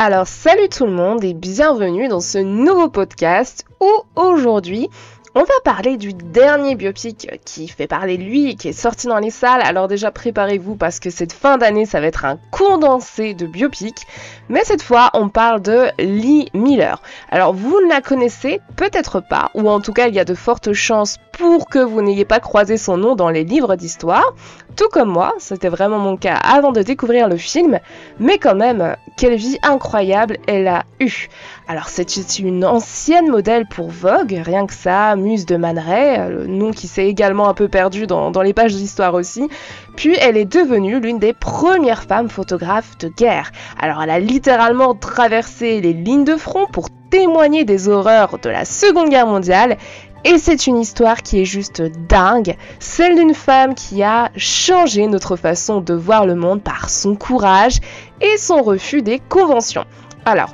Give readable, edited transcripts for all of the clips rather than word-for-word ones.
Alors salut tout le monde et bienvenue dans ce nouveau podcast où aujourd'hui on va parler du dernier biopic qui fait parler de lui et qui est sorti dans les salles. Alors déjà préparez-vous parce que cette fin d'année ça va être un condensé de biopics. Mais cette fois on parle de Lee Miller. Alors vous ne la connaissez peut-être pas, ou en tout cas il y a de fortes chances pour que vous n'ayez pas croisé son nom dans les livres d'histoire. Tout comme moi, c'était vraiment mon cas avant de découvrir le film. Mais quand même, quelle vie incroyable elle a eue. Alors c'est une ancienne modèle pour Vogue, rien que ça, Muse de Man Ray, le nom qui s'est également un peu perdu dans les pages d'histoire aussi. Puis elle est devenue l'une des premières femmes photographes de guerre. Alors elle a littéralement traversé les lignes de front pour témoigner des horreurs de la Seconde Guerre mondiale. Et c'est une histoire qui est juste dingue, celle d'une femme qui a changé notre façon de voir le monde par son courage et son refus des conventions. Alors,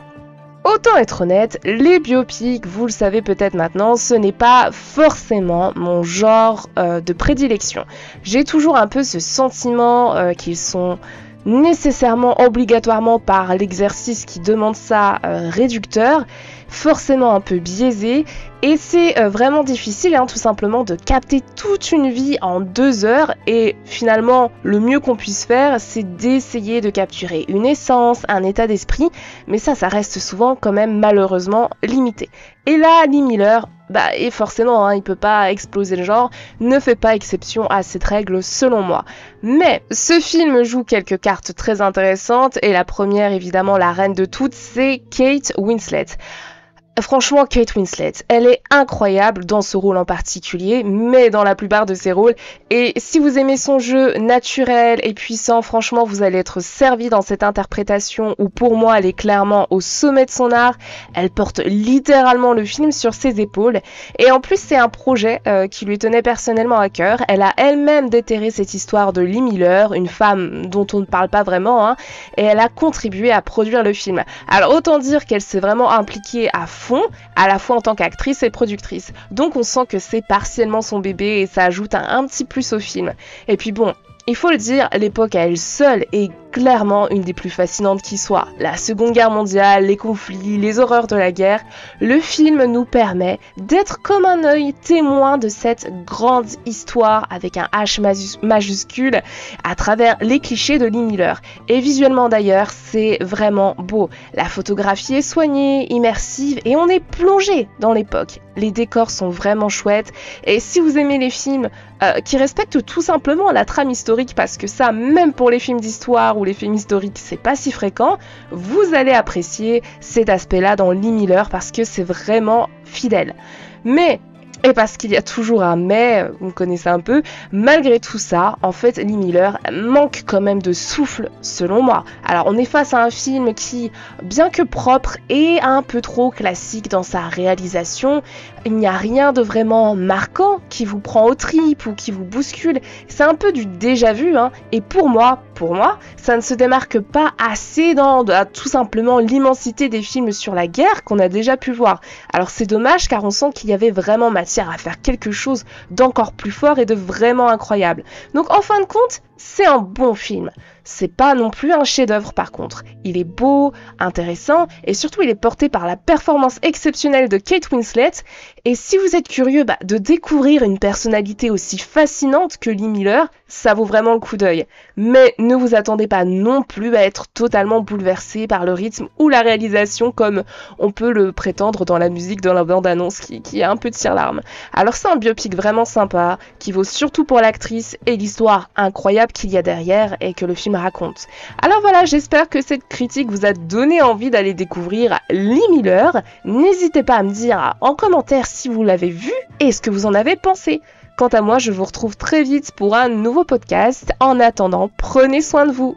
autant être honnête, les biopics, vous le savez peut-être maintenant, ce n'est pas forcément mon genre de prédilection. J'ai toujours un peu ce sentiment qu'ils sont nécessairement, obligatoirement par l'exercice qui demande ça, réducteur, forcément un peu biaisé, et c'est vraiment difficile tout simplement de capter toute une vie en 2 heures, et finalement le mieux qu'on puisse faire c'est d'essayer de capturer une essence, un état d'esprit, mais ça reste souvent quand même malheureusement limité. Et là, Lee Miller, et forcément, il peut pas exploser le genre, ne fait pas exception à cette règle selon moi. Mais ce film joue quelques cartes très intéressantes, et la première, évidemment, la reine de toutes, c'est Kate Winslet. Franchement, Kate Winslet, elle est incroyable dans ce rôle en particulier, mais dans la plupart de ses rôles. Et si vous aimez son jeu naturel et puissant, franchement, vous allez être servi dans cette interprétation où pour moi, elle est clairement au sommet de son art. Elle porte littéralement le film sur ses épaules. Et en plus, c'est un projet qui lui tenait personnellement à cœur. Elle a elle-même déterré cette histoire de Lee Miller, une femme dont on ne parle pas vraiment, et elle a contribué à produire le film. Alors autant dire qu'elle s'est vraiment impliquée à fond, à la fois en tant qu'actrice et productrice. Donc on sent que c'est partiellement son bébé et ça ajoute un petit plus au film. Et puis bon, il faut le dire, l'époque à elle seule est clairement une des plus fascinantes qui soit. La Seconde Guerre mondiale, les conflits, les horreurs de la guerre, le film nous permet d'être comme un œil témoin de cette grande histoire avec un H majuscule à travers les clichés de Lee Miller. Et visuellement d'ailleurs, c'est vraiment beau. La photographie est soignée, immersive et on est plongé dans l'époque. Les décors sont vraiment chouettes et si vous aimez les films qui respectent tout simplement la trame historique, parce que ça, même pour les films d'histoire ou les films historiques, c'est pas si fréquent, vous allez apprécier cet aspect-là dans Lee Miller parce que c'est vraiment fidèle. Mais et parce qu'il y a toujours un mais, vous me connaissez un peu, malgré tout ça, en fait, Lee Miller manque quand même de souffle, selon moi. Alors, on est face à un film qui, bien que propre, est un peu trop classique dans sa réalisation. Il n'y a rien de vraiment marquant qui vous prend aux tripes ou qui vous bouscule. C'est un peu du déjà vu, et pour moi, ça ne se démarque pas assez dans tout simplement l'immensité des films sur la guerre qu'on a déjà pu voir. Alors, c'est dommage car on sent qu'il y avait vraiment matière à faire quelque chose d'encore plus fort et de vraiment incroyable. Donc en fin de compte, c'est un bon film. C'est pas non plus un chef-d'œuvre par contre. Il est beau, intéressant et surtout il est porté par la performance exceptionnelle de Kate Winslet. Et si vous êtes curieux de découvrir une personnalité aussi fascinante que Lee Miller, ça vaut vraiment le coup d'œil. Mais ne vous attendez pas non plus à être totalement bouleversé par le rythme ou la réalisation comme on peut le prétendre dans la musique dans la bande-annonce qui a un peu de tire-larme. Alors c'est un biopic vraiment sympa qui vaut surtout pour l'actrice et l'histoire incroyable qu'il y a derrière et que le film raconte. Alors voilà, j'espère que cette critique vous a donné envie d'aller découvrir Lee Miller. N'hésitez pas à me dire en commentaire si vous l'avez vu et ce que vous en avez pensé. Quant à moi, je vous retrouve très vite pour un nouveau podcast. En attendant, prenez soin de vous.